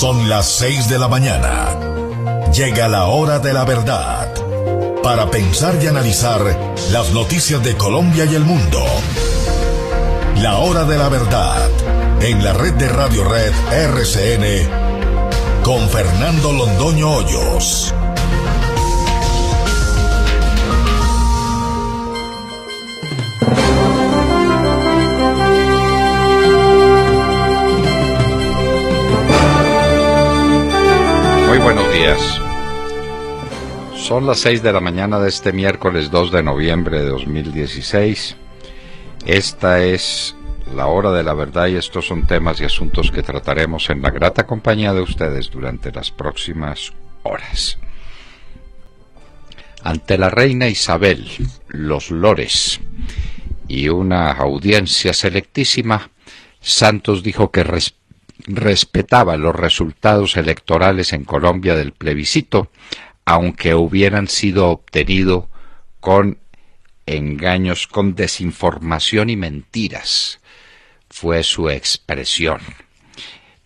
Son las 6 de la mañana. Llega la hora de la verdad. Para pensar y analizar las noticias de Colombia y el mundo. La hora de la verdad. En la red de Radio Red RCN. Con Fernando Londoño Hoyos. Muy buenos días. Son las 6 de la mañana de este miércoles 2 de noviembre de 2016. Esta es la hora de la verdad y estos son temas y asuntos que trataremos en la grata compañía de ustedes durante las próximas horas. Ante la reina Isabel, los lores y una audiencia selectísima, Santos dijo que respetaba los resultados electorales en Colombia del plebiscito, aunque hubieran sido obtenidos con engaños, con desinformación y mentiras. Fue su expresión.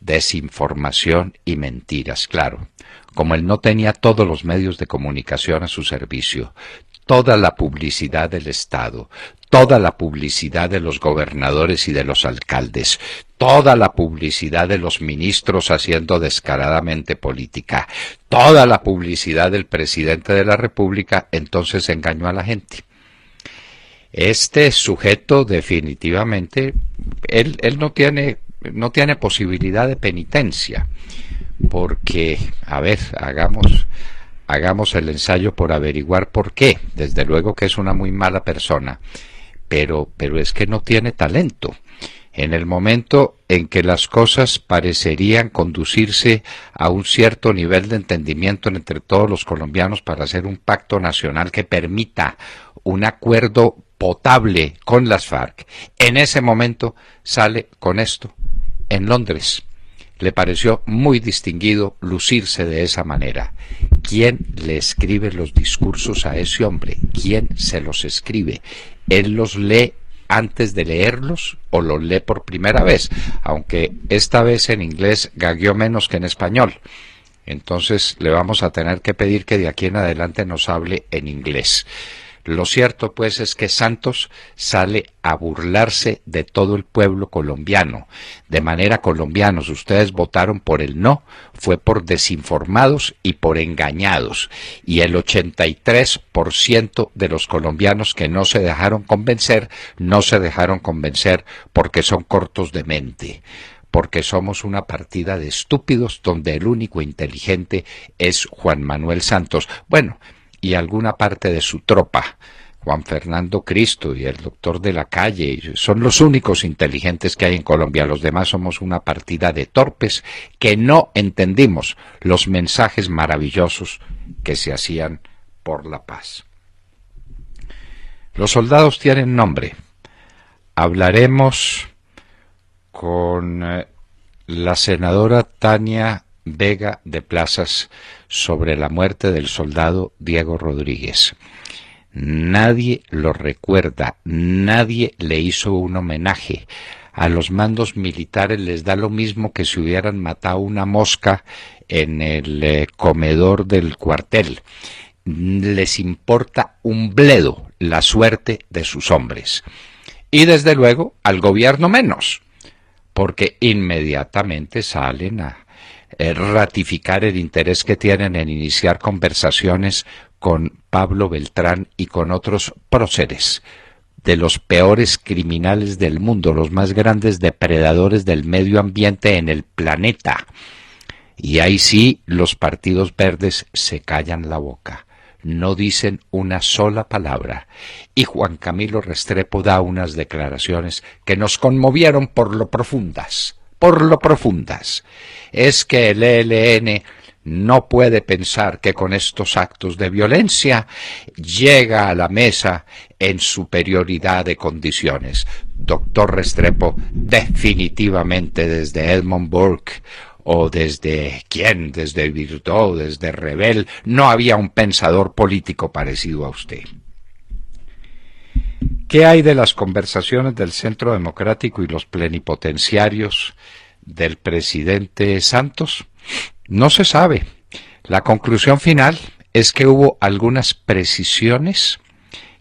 Desinformación y mentiras, claro. Como él no tenía todos los medios de comunicación a su servicio, toda la publicidad del Estado, toda la publicidad de los gobernadores y de los alcaldes, toda la publicidad de los ministros haciendo descaradamente política, toda la publicidad del presidente de la República, entonces engañó a la gente. Este sujeto definitivamente, él no tiene posibilidad de penitencia, porque, a ver, hagamos el ensayo por averiguar por qué. Desde luego que es una muy mala persona, pero es que no tiene talento. En el momento en que las cosas parecerían conducirse a un cierto nivel de entendimiento entre todos los colombianos para hacer un pacto nacional que permita un acuerdo potable con las FARC, en ese momento sale con esto en Londres. Le pareció muy distinguido lucirse de esa manera. ¿Quién le escribe los discursos a ese hombre? ¿Quién se los escribe? ¿Él los lee antes de leerlos o los lee por primera vez? Aunque esta vez en inglés gagueó menos que en español. Entonces le vamos a tener que pedir que de aquí en adelante nos hable en inglés. Lo cierto, pues, es que Santos sale a burlarse de todo el pueblo colombiano. De manera, colombianos, ustedes votaron por el no, fue por desinformados y por engañados. Y el 83% de los colombianos que no se dejaron convencer porque son cortos de mente. Porque somos una partida de estúpidos donde el único inteligente es Juan Manuel Santos. Bueno, y alguna parte de su tropa, Juan Fernando Cristo y el doctor de la Calle, son los únicos inteligentes que hay en Colombia. Los demás somos una partida de torpes que no entendimos los mensajes maravillosos que se hacían por la paz. Los soldados tienen nombre. Hablaremos con la senadora Tania Vega de Plazas sobre la muerte del soldado Diego Rodríguez. Nadie lo recuerda, nadie le hizo un homenaje. A los mandos militares les da lo mismo que si hubieran matado una mosca en el comedor del cuartel. Les importa un bledo la suerte de sus hombres. Y desde luego al gobierno menos, porque inmediatamente salen a ratificar el interés que tienen en iniciar conversaciones con Pablo Beltrán y con otros próceres de los peores criminales del mundo, los más grandes depredadores del medio ambiente en el planeta. Y ahí sí los partidos verdes se callan la boca, no dicen una sola palabra. Y Juan Camilo Restrepo da unas declaraciones que nos conmovieron por lo profundas. Es que el ELN no puede pensar que con estos actos de violencia llega a la mesa en superioridad de condiciones. Doctor Restrepo, definitivamente desde Edmund Burke o desde Virtó, desde Rebel, no había un pensador político parecido a usted. ¿Qué hay de las conversaciones del Centro Democrático y los plenipotenciarios del presidente Santos? No se sabe. La conclusión final es que hubo algunas precisiones,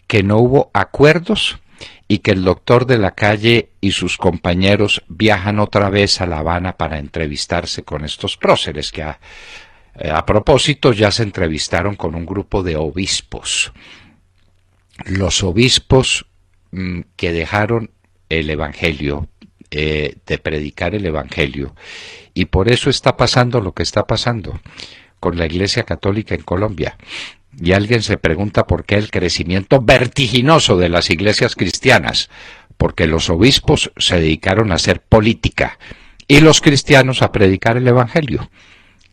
que no hubo acuerdos y que el doctor de la Calle y sus compañeros viajan otra vez a La Habana para entrevistarse con estos próceres que a propósito ya se entrevistaron con un grupo de obispos. Los obispos que dejaron el Evangelio, de predicar el Evangelio, y por eso está pasando lo que está pasando con la Iglesia Católica en Colombia. Y alguien se pregunta por qué el crecimiento vertiginoso de las iglesias cristianas, porque los obispos se dedicaron a hacer política y los cristianos a predicar el Evangelio.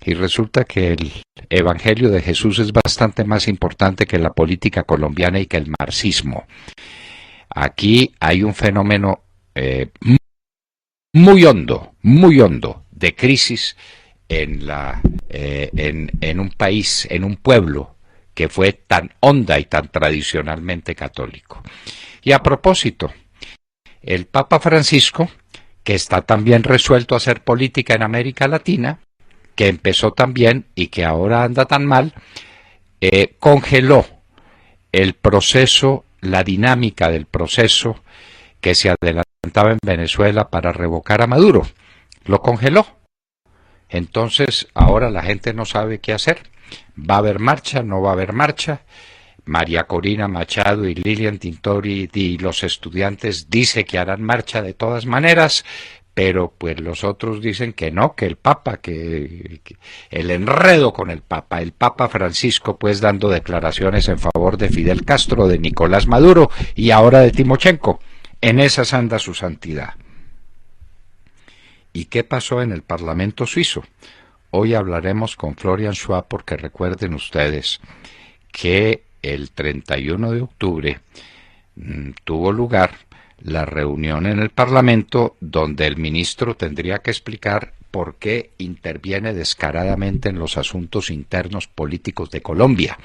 Y resulta que el Evangelio de Jesús es bastante más importante que la política colombiana y que el marxismo. Aquí hay un fenómeno muy hondo de crisis en un país, en un pueblo que fue tan honda y tan tradicionalmente católico. Y a propósito, el Papa Francisco, que está también resuelto a hacer política en América Latina, que empezó tan bien y que ahora anda tan mal, congeló el proceso, la dinámica del proceso que se adelantaba en Venezuela para revocar a Maduro. Lo congeló. Entonces ahora la gente no sabe qué hacer. ¿Va a haber marcha? ¿No va a haber marcha? María Corina Machado y Lilian Tintori y los estudiantes dicen que harán marcha de todas maneras, pero pues los otros dicen que no, que el Papa, que el enredo con el Papa Francisco pues dando declaraciones en favor de Fidel Castro, de Nicolás Maduro y ahora de Timochenko. En esas anda su santidad. ¿Y qué pasó en el Parlamento suizo? Hoy hablaremos con Florian Schwab porque recuerden ustedes que el 31 de octubre tuvo lugar la reunión en el Parlamento donde el ministro tendría que explicar por qué interviene descaradamente en los asuntos internos políticos de Colombia,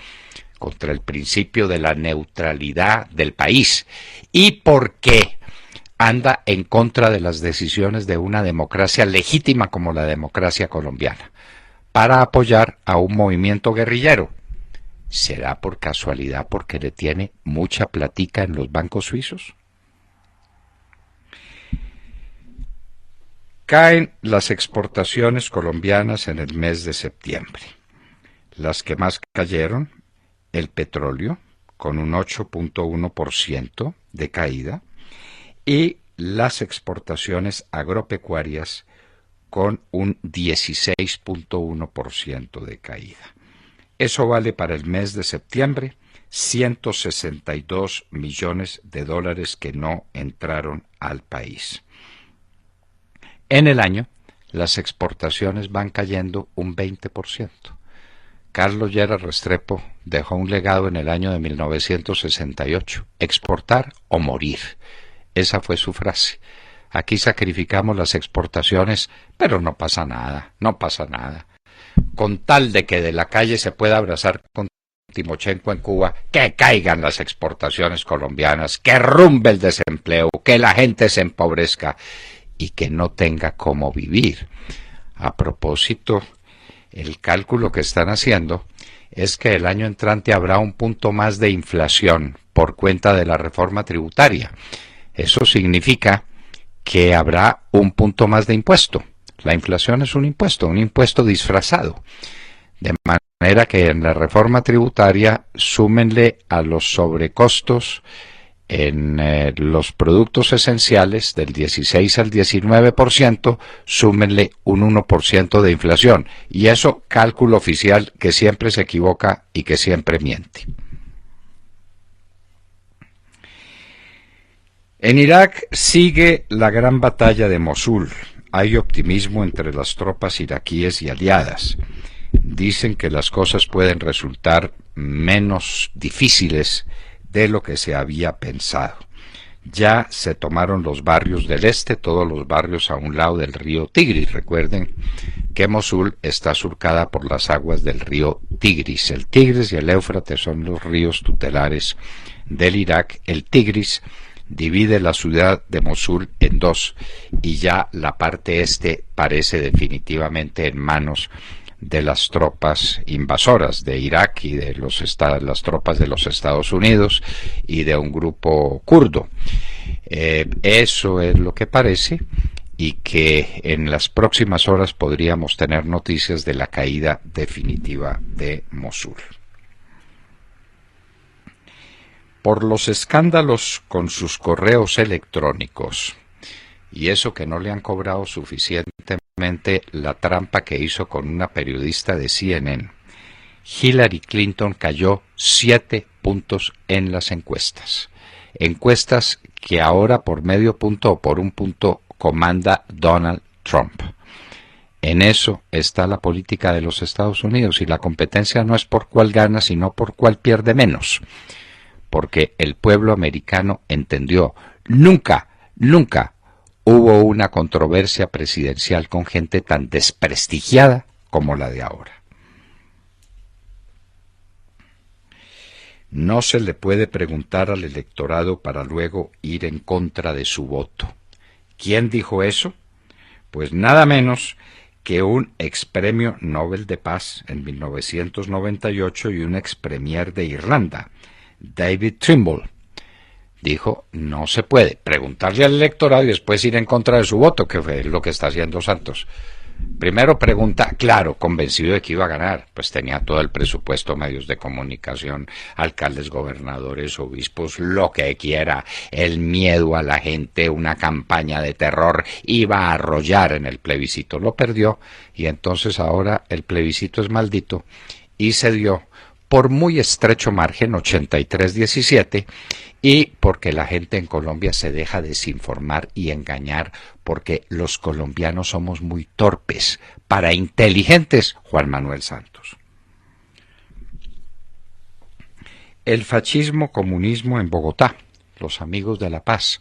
contra el principio de la neutralidad del país, y por qué anda en contra de las decisiones de una democracia legítima como la democracia colombiana, para apoyar a un movimiento guerrillero. ¿Será por casualidad porque le tiene mucha platica en los bancos suizos? Caen las exportaciones colombianas en el mes de septiembre. Las que más cayeron, el petróleo, con un 8.1% de caída, y las exportaciones agropecuarias con un 16.1% de caída. Eso vale para el mes de septiembre 162 millones de dólares que no entraron al país. En el año, las exportaciones van cayendo un 20%. Carlos Lleras Restrepo dejó un legado en el año de 1968, exportar o morir. Esa fue su frase. Aquí sacrificamos las exportaciones, pero no pasa nada, no pasa nada. Con tal de que de la Calle se pueda abrazar con Timochenko en Cuba, que caigan las exportaciones colombianas, que rumbe el desempleo, que la gente se empobrezca y que no tenga cómo vivir. A propósito, el cálculo que están haciendo es que el año entrante habrá un punto más de inflación por cuenta de la reforma tributaria. Eso significa que habrá un punto más de impuesto. La inflación es un impuesto disfrazado. De manera que en la reforma tributaria súmenle a los sobrecostos en los productos esenciales del 16 al 19%, súmenle un 1% de inflación. Y eso, cálculo oficial que siempre se equivoca y que siempre miente. En Irak sigue la gran batalla de Mosul. Hay optimismo entre las tropas iraquíes y aliadas. Dicen que las cosas pueden resultar menos difíciles de lo que se había pensado. Ya se tomaron los barrios del este, todos los barrios a un lado del río Tigris. Recuerden que Mosul está surcada por las aguas del río Tigris. El Tigris y el Éufrates son los ríos tutelares del Irak. El Tigris divide la ciudad de Mosul en dos y ya la parte este parece definitivamente en manos de las tropas invasoras de Irak y de las tropas de los Estados Unidos y de un grupo kurdo. Eso es lo que parece, y que en las próximas horas podríamos tener noticias de la caída definitiva de Mosul. Por los escándalos con sus correos electrónicos, y eso que no le han cobrado suficientemente la trampa que hizo con una periodista de CNN, Hillary Clinton cayó 7 puntos en las encuestas. Encuestas que ahora por medio punto o por un punto comanda Donald Trump. En eso está la política de los Estados Unidos, y la competencia no es por cuál gana, sino por cuál pierde menos. Porque el pueblo americano entendió, nunca hubo una controversia presidencial con gente tan desprestigiada como la de ahora. No se le puede preguntar al electorado para luego ir en contra de su voto. ¿Quién dijo eso? Pues nada menos que un expremio Nobel de Paz en 1998 y un expremier de Irlanda, David Trimble. Dijo, no se puede preguntarle al electorado y después ir en contra de su voto, que fue lo que está haciendo Santos. Primero pregunta, claro, convencido de que iba a ganar, pues tenía todo el presupuesto, medios de comunicación, alcaldes, gobernadores, obispos, lo que quiera, el miedo a la gente, una campaña de terror, iba a arrollar en el plebiscito, lo perdió, y entonces ahora el plebiscito es maldito, y se dio por muy estrecho margen, 83-17, y porque la gente en Colombia se deja desinformar y engañar, porque los colombianos somos muy torpes para inteligentes, Juan Manuel Santos. El fascismo, comunismo en Bogotá, los amigos de la paz.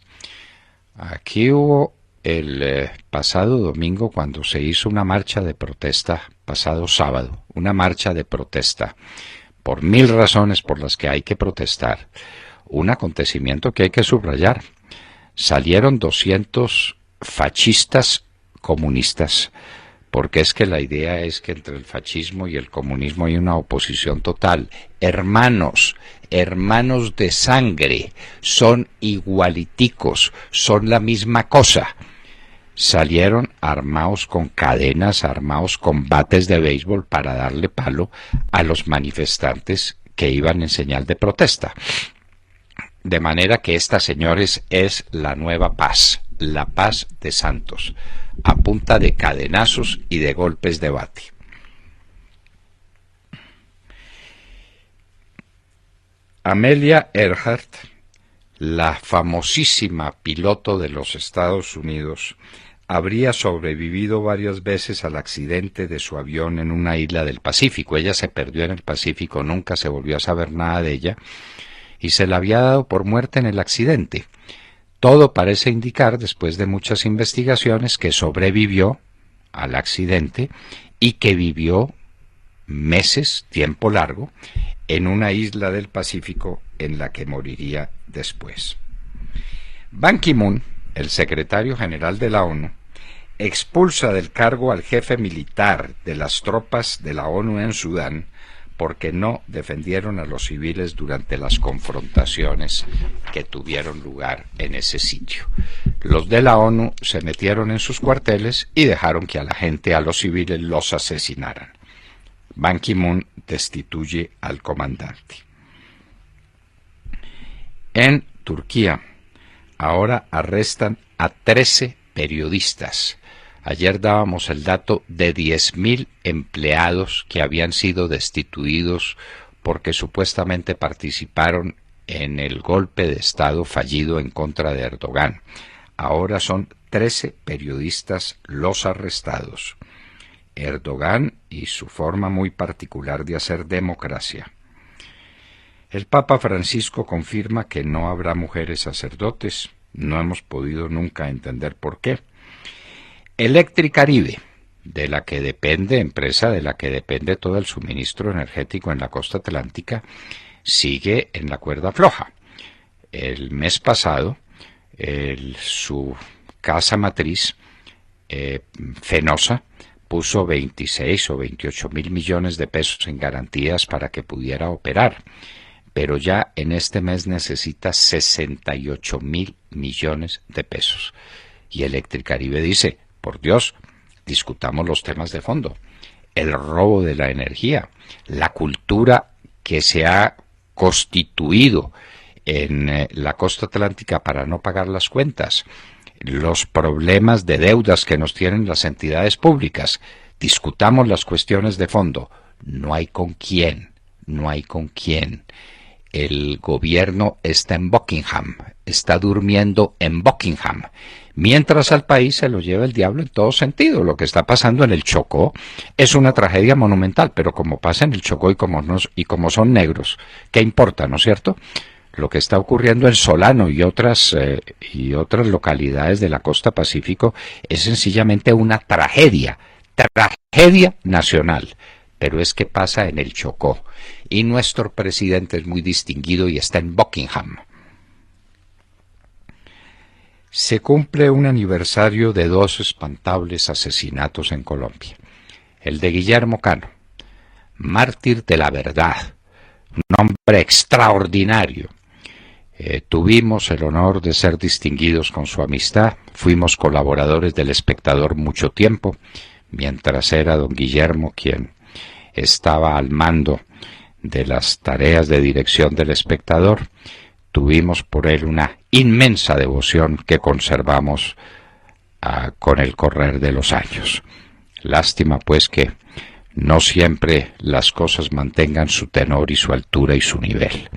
Aquí hubo el pasado domingo, cuando se hizo una marcha de protesta, pasado sábado, una marcha de protesta, por 1000 razones por las que hay que protestar, un acontecimiento que hay que subrayar. Salieron 200 fascistas comunistas, porque es que la idea es que entre el fascismo y el comunismo hay una oposición total. Hermanos de sangre, son igualiticos, son la misma cosa. Salieron armados con cadenas, armados con bates de béisbol para darle palo a los manifestantes que iban en señal de protesta. De manera que esta, señores, es la nueva paz, la paz de Santos, a punta de cadenazos y de golpes de bate. Amelia Earhart, la famosísima piloto de los Estados Unidos, habría sobrevivido varias veces al accidente de su avión en una isla del Pacífico. Ella se perdió en el Pacífico, nunca se volvió a saber nada de ella, y se la había dado por muerta en el accidente. Todo parece indicar, después de muchas investigaciones, que sobrevivió al accidente y que vivió meses, tiempo largo, en una isla del Pacífico en la que moriría después. Ban Ki-moon, el secretario general de la ONU, expulsa del cargo al jefe militar de las tropas de la ONU en Sudán porque no defendieron a los civiles durante las confrontaciones que tuvieron lugar en ese sitio. Los de la ONU se metieron en sus cuarteles y dejaron que a la gente, a los civiles, los asesinaran. Ban Ki-moon destituye al comandante. En Turquía, ahora arrestan a 13 periodistas. Ayer dábamos el dato de 10.000 empleados que habían sido destituidos porque supuestamente participaron en el golpe de Estado fallido en contra de Erdogan. Ahora son 13 periodistas los arrestados. Erdogan y su forma muy particular de hacer democracia. El Papa Francisco confirma que no habrá mujeres sacerdotes. No hemos podido nunca entender por qué. Electricaribe, de la que depende, empresa de la que depende todo el suministro energético en la costa atlántica, sigue en la cuerda floja. El mes pasado su casa matriz, Fenosa, puso 26 o 28 mil millones de pesos en garantías para que pudiera operar, pero ya en este mes necesita 68 mil millones de pesos. Y Electricaribe dice, por Dios, discutamos los temas de fondo. El robo de la energía, la cultura que se ha constituido en la costa atlántica para no pagar las cuentas, los problemas de deudas que nos tienen las entidades públicas. Discutamos las cuestiones de fondo. No hay con quién, no hay con quién. El gobierno está en Buckingham, está durmiendo en Buckingham, mientras al país se lo lleva el diablo en todo sentido. Lo que está pasando en el Chocó es una tragedia monumental, pero como pasa en el Chocó y como son negros, ¿qué importa, no es cierto? Lo que está ocurriendo en Solano y otras localidades de la costa Pacífico es sencillamente una tragedia nacional. Pero es que pasa en el Chocó, y nuestro presidente es muy distinguido y está en Buckingham. Se cumple un aniversario de 2 espantables asesinatos en Colombia. El de Guillermo Cano, mártir de la verdad, un hombre extraordinario. Tuvimos el honor de ser distinguidos con su amistad, fuimos colaboradores del Espectador mucho tiempo, mientras era don Guillermo quien estaba al mando de las tareas de dirección del Espectador. Tuvimos por él una inmensa devoción que conservamos con el correr de los años. Lástima pues que no siempre las cosas mantengan su tenor y su altura y su nivel.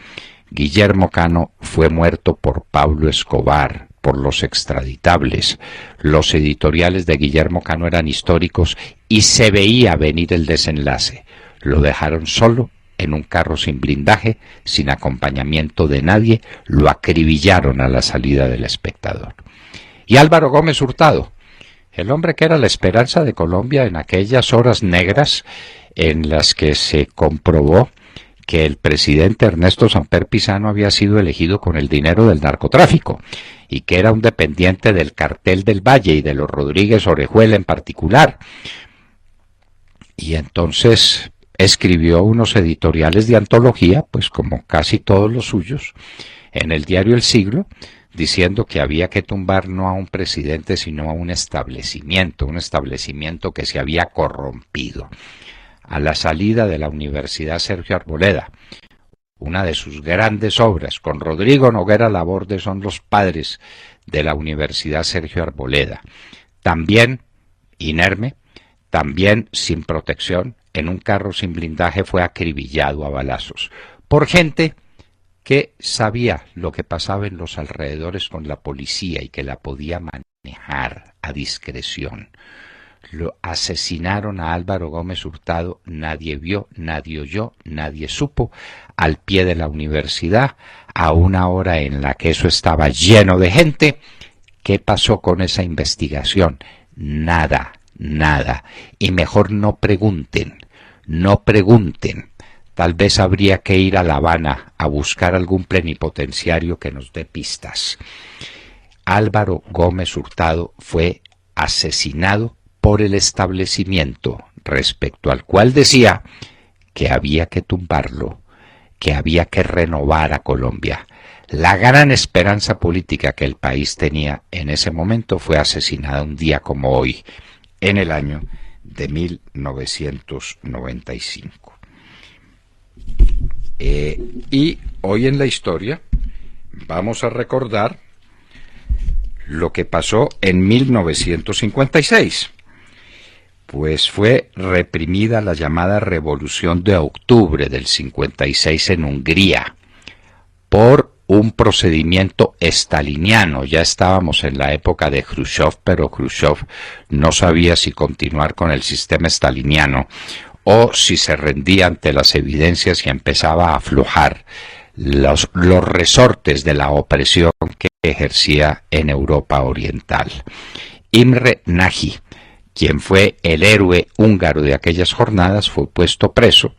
Guillermo Cano fue muerto por Pablo Escobar, por los extraditables. Los editoriales de Guillermo Cano eran históricos y se veía venir el desenlace. Lo dejaron solo en un carro sin blindaje, sin acompañamiento de nadie, lo acribillaron a la salida del Espectador. Y Álvaro Gómez Hurtado, el hombre que era la esperanza de Colombia en aquellas horas negras en las que se comprobó que el presidente Ernesto Samper Pizano había sido elegido con el dinero del narcotráfico y que era un dependiente del Cartel del Valle y de los Rodríguez Orejuela en particular. Y entonces escribió unos editoriales de antología, pues como casi todos los suyos, en el diario El Siglo, diciendo que había que tumbar no a un presidente, sino a un establecimiento que se había corrompido. A la salida de la Universidad Sergio Arboleda, una de sus grandes obras, con Rodrigo Noguera Laborde, son los padres de la Universidad Sergio Arboleda. También inerme, también sin protección, en un carro sin blindaje fue acribillado a balazos por gente que sabía lo que pasaba en los alrededores con la policía y que la podía manejar a discreción. Lo asesinaron a Álvaro Gómez Hurtado, nadie vio, nadie oyó, nadie supo, al pie de la universidad, a una hora en la que eso estaba lleno de gente. ¿Qué pasó con esa investigación? Nada. Y mejor no pregunten. Tal vez habría que ir a La Habana a buscar algún plenipotenciario que nos dé pistas. Álvaro Gómez Hurtado fue asesinado por el establecimiento, respecto al cual decía que había que tumbarlo, que había que renovar a Colombia. La gran esperanza política que el país tenía en ese momento fue asesinada un día como hoy, en el año de 1995. Y hoy en la historia vamos a recordar lo que pasó en 1956. Pues fue reprimida la llamada Revolución de Octubre del 56 en Hungría por un procedimiento staliniano. Ya estábamos en la época de Khrushchev, pero Khrushchev no sabía si continuar con el sistema staliniano o si se rendía ante las evidencias y empezaba a aflojar los resortes de la opresión que ejercía en Europa Oriental. Imre Nagy, quien fue el héroe húngaro de aquellas jornadas, fue puesto preso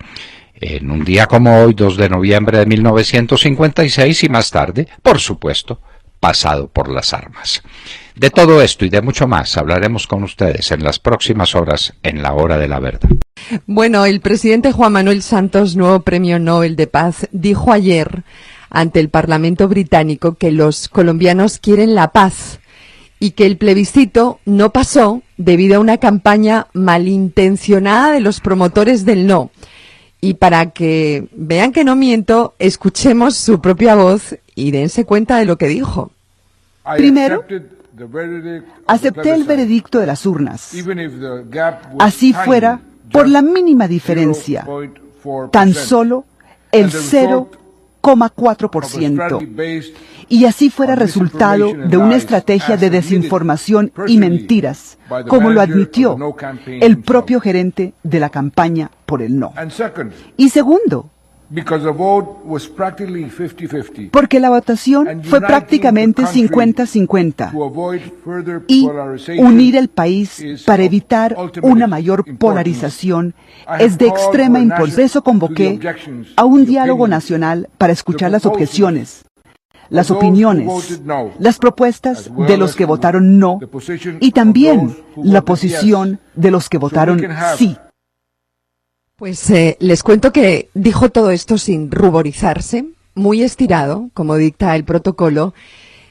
en un día como hoy, 2 de noviembre de 1956, y más tarde, por supuesto, pasado por las armas. De todo esto y de mucho más hablaremos con ustedes en las próximas horas en La Hora de la Verdad. Bueno, el presidente Juan Manuel Santos, nuevo Premio Nobel de Paz, dijo ayer ante el Parlamento británico que los colombianos quieren la paz y que el plebiscito no pasó debido a una campaña malintencionada de los promotores del no. Y para que vean que no miento, escuchemos su propia voz y dense cuenta de lo que dijo. Primero, acepté el veredicto de las urnas, así fuera por la mínima diferencia, tan solo el 0,4%, y así fuera resultado de una estrategia de desinformación y mentiras, como lo admitió el propio gerente de la campaña por el no. Y segundo, porque la votación fue prácticamente 50-50 y unir el país para evitar una mayor polarización es de extrema importancia. Por eso convoqué a un diálogo nacional para escuchar las objeciones, las opiniones, las propuestas de los que votaron no y también la posición de los que votaron sí. Pues les cuento que dijo todo esto sin ruborizarse, muy estirado, como dicta el protocolo,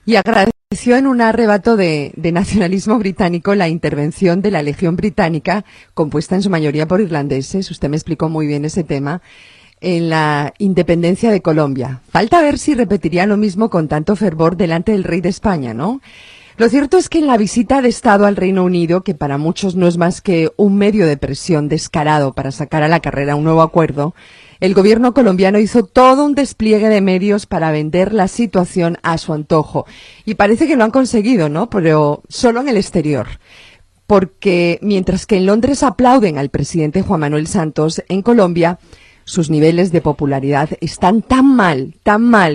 y agradeció en un arrebato de nacionalismo británico la intervención de la Legión Británica, compuesta en su mayoría por irlandeses, usted me explicó muy bien ese tema, en la independencia de Colombia. Falta ver si repetiría lo mismo con tanto fervor delante del rey de España, ¿no? Lo cierto es que en la visita de Estado al Reino Unido, que para muchos no es más que un medio de presión descarado para sacar a la carrera un nuevo acuerdo, el gobierno colombiano hizo todo un despliegue de medios para vender la situación a su antojo. Y parece que lo han conseguido, ¿no? Pero solo en el exterior. Porque mientras que en Londres aplauden al presidente Juan Manuel Santos, en Colombia sus niveles de popularidad están tan mal,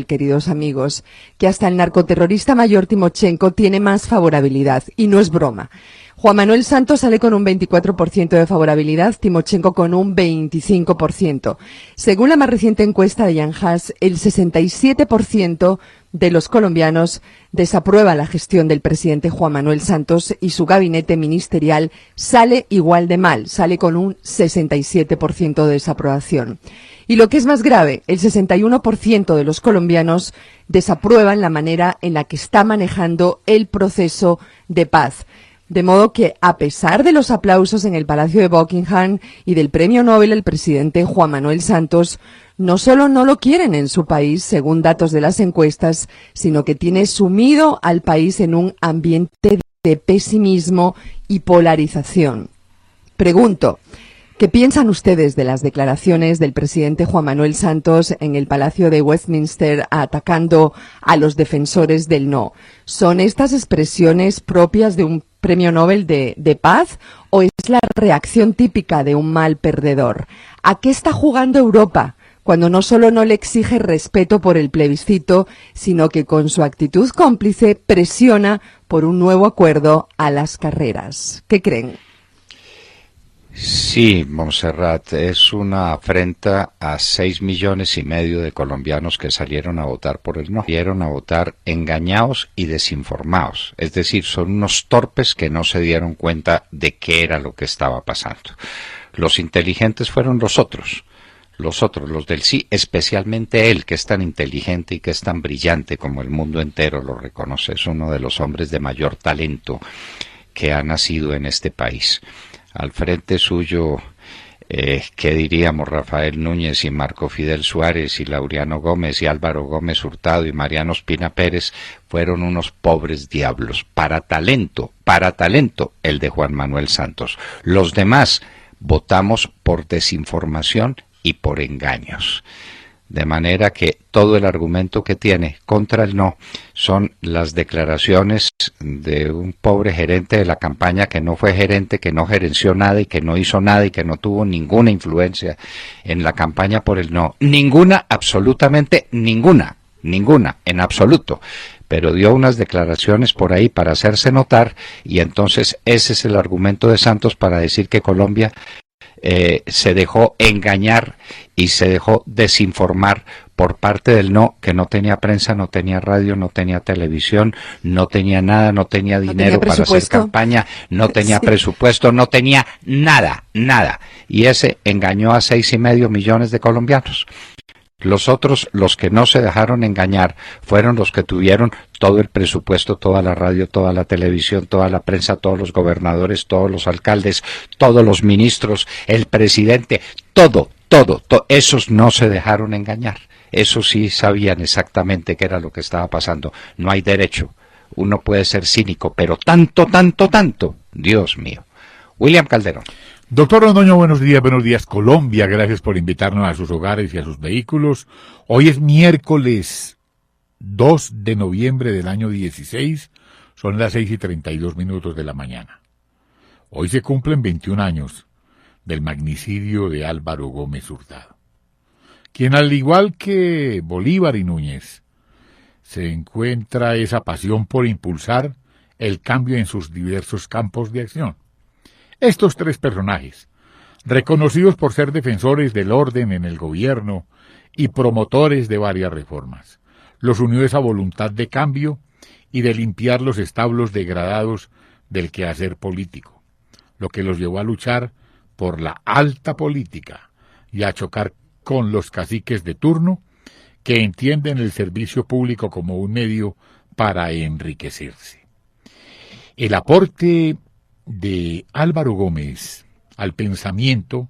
queridos amigos, que hasta el narcoterrorista mayor Timochenko tiene más favorabilidad, y no es broma. Juan Manuel Santos sale con un 24% de favorabilidad, Timochenko con un 25%. Según la más reciente encuesta de Jan Haas, el 67% de los colombianos desaprueba la gestión del presidente Juan Manuel Santos y su gabinete ministerial sale igual de mal, sale con un 67% de desaprobación. Y lo que es más grave, el 61% de los colombianos desaprueban la manera en la que está manejando el proceso de paz. De modo que, a pesar de los aplausos en el Palacio de Buckingham y del premio Nobel, el presidente Juan Manuel Santos no solo no lo quieren en su país, según datos de las encuestas, sino que tiene sumido al país en un ambiente de pesimismo y polarización. Pregunto, ¿qué piensan ustedes de las declaraciones del presidente Juan Manuel Santos en el Palacio de Westminster atacando a los defensores del no? ¿Son estas expresiones propias de un premio Nobel de paz o es la reacción típica de un mal perdedor? ¿A qué está jugando Europa cuando no solo no le exige respeto por el plebiscito, sino que con su actitud cómplice presiona por un nuevo acuerdo a las carreras? ¿Qué creen? Sí, Montserrat, es una afrenta a 6,5 millones de colombianos que salieron a votar por el no. Salieron a votar engañados y desinformados, es decir, son unos torpes que no se dieron cuenta de qué era lo que estaba pasando. Los inteligentes fueron los otros, los del sí, especialmente él, que es tan inteligente y que es tan brillante como el mundo entero lo reconoce. Es uno de los hombres de mayor talento que ha nacido en este país. Al frente suyo, ¿qué diríamos? Rafael Núñez y Marco Fidel Suárez y Laureano Gómez y Álvaro Gómez Hurtado y Mariano Ospina Pérez fueron unos pobres diablos. Para talento, el de Juan Manuel Santos. Los demás votamos por desinformación y por engaños. De manera que todo el argumento que tiene contra el no son las declaraciones de un pobre gerente de la campaña que no fue gerente, que no gerenció nada y que no hizo nada y que no tuvo ninguna influencia en la campaña por el no. Ninguna, absolutamente ninguna, en absoluto. Pero dio unas declaraciones por ahí para hacerse notar y entonces ese es el argumento de Santos para decir que Colombia se dejó engañar y se dejó desinformar por parte del que no tenía prensa, no tenía radio, no tenía televisión, no tenía nada, no tenía dinero para hacer campaña, no tenía presupuesto, no tenía nada. Y ese engañó a 6,5 millones de colombianos. Los otros, los que no se dejaron engañar, fueron los que tuvieron todo el presupuesto, toda la radio, toda la televisión, toda la prensa, todos los gobernadores, todos los alcaldes, todos los ministros, el presidente, todo. Esos no se dejaron engañar. Esos sí sabían exactamente qué era lo que estaba pasando. No hay derecho. Uno puede ser cínico, pero tanto. Dios mío. William Calderón. Doctor Londoño, buenos días Colombia, gracias por invitarnos a sus hogares y a sus vehículos. Hoy es miércoles 2 de noviembre del año 16, son las 6:32 de la mañana. Hoy se cumplen 21 años del magnicidio de Álvaro Gómez Hurtado, quien al igual que Bolívar y Núñez, se encuentra esa pasión por impulsar el cambio en sus diversos campos de acción. Estos tres personajes, reconocidos por ser defensores del orden en el gobierno y promotores de varias reformas, los unió esa voluntad de cambio y de limpiar los establos degradados del quehacer político, lo que los llevó a luchar por la alta política y a chocar con los caciques de turno que entienden el servicio público como un medio para enriquecerse. El aporte de Álvaro Gómez al pensamiento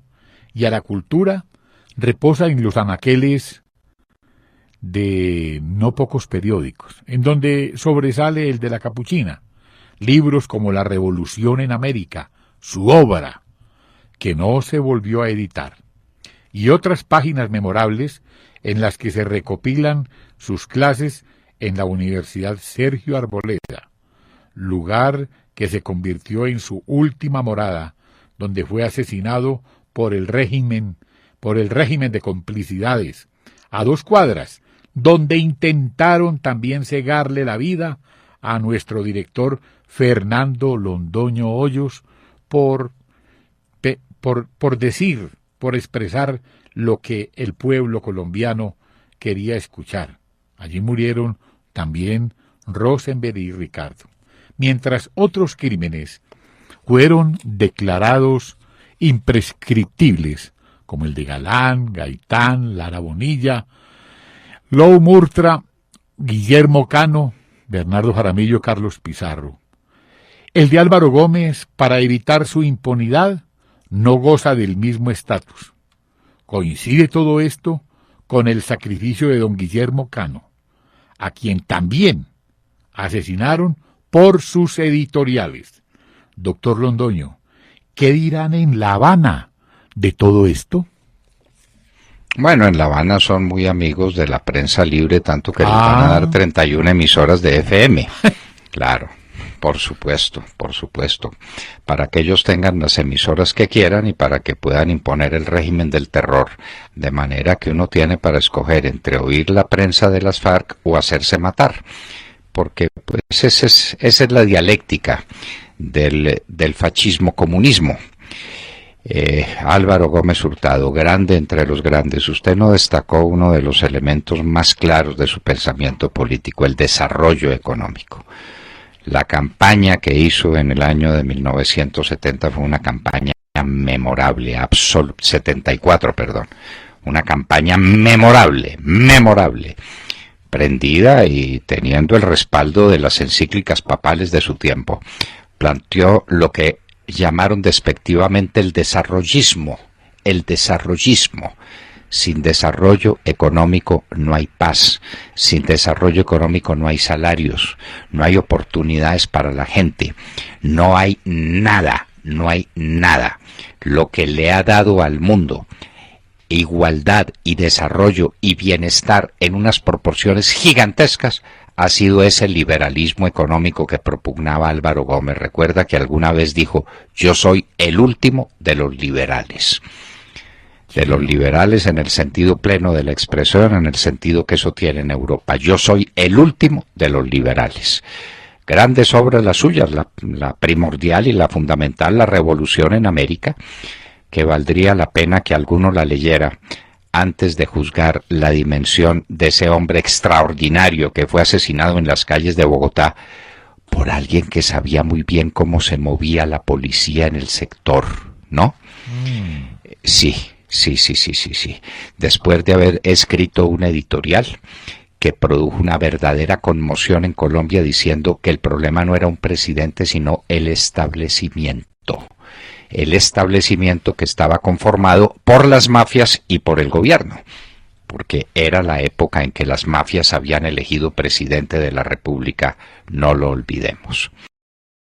y a la cultura reposa en los anaqueles de no pocos periódicos, en donde sobresale el de la Capuchina, libros como La Revolución en América, su obra, que no se volvió a editar, y otras páginas memorables en las que se recopilan sus clases en la Universidad Sergio Arboleda, lugar que se convirtió en su última morada, donde fue asesinado por el régimen de complicidades, a 2 cuadras, donde intentaron también cegarle la vida a nuestro director Fernando Londoño Hoyos por expresar lo que el pueblo colombiano quería escuchar. Allí murieron también Rosenberg y Ricardo, mientras otros crímenes fueron declarados imprescriptibles, como el de Galán, Gaitán, Lara Bonilla, Lou Murtra, Guillermo Cano, Bernardo Jaramillo, Carlos Pizarro. El de Álvaro Gómez, para evitar su impunidad, no goza del mismo estatus. Coincide todo esto con el sacrificio de don Guillermo Cano, a quien también asesinaron por sus editoriales. Doctor Londoño, ¿qué dirán en La Habana de todo esto? Bueno, en La Habana son muy amigos de la prensa libre, tanto que les van a dar 31 emisoras de FM. Claro, por supuesto, para que ellos tengan las emisoras que quieran y para que puedan imponer el régimen del terror, de manera que uno tiene para escoger entre oír la prensa de las FARC o hacerse matar, porque pues esa es la dialéctica del fascismo-comunismo. Álvaro Gómez Hurtado, grande entre los grandes. Usted no destacó uno de los elementos más claros de su pensamiento político, el desarrollo económico. La campaña que hizo en el año de 1970 fue una campaña memorable, 74, perdón, una campaña memorable, prendida y teniendo el respaldo de las encíclicas papales de su tiempo. Planteó lo que llamaron despectivamente el desarrollismo. Sin desarrollo económico no hay paz, sin desarrollo económico no hay salarios, no hay oportunidades para la gente, no hay nada. Lo que le ha dado al mundo igualdad y desarrollo y bienestar en unas proporciones gigantescas ha sido ese liberalismo económico que propugnaba Álvaro Gómez. Recuerda que alguna vez dijo: yo soy el último de los liberales. De los liberales en el sentido pleno de la expresión, en el sentido que eso tiene en Europa. Yo soy el último de los liberales. Grandes obras las suyas, la primordial y la fundamental, La Revolución en América, que valdría la pena que alguno la leyera antes de juzgar la dimensión de ese hombre extraordinario que fue asesinado en las calles de Bogotá por alguien que sabía muy bien cómo se movía la policía en el sector, ¿no? Sí. Después de haber escrito una editorial que produjo una verdadera conmoción en Colombia diciendo que el problema no era un presidente sino el establecimiento que estaba conformado por las mafias y por el gobierno, porque era la época en que las mafias habían elegido presidente de la República, no lo olvidemos.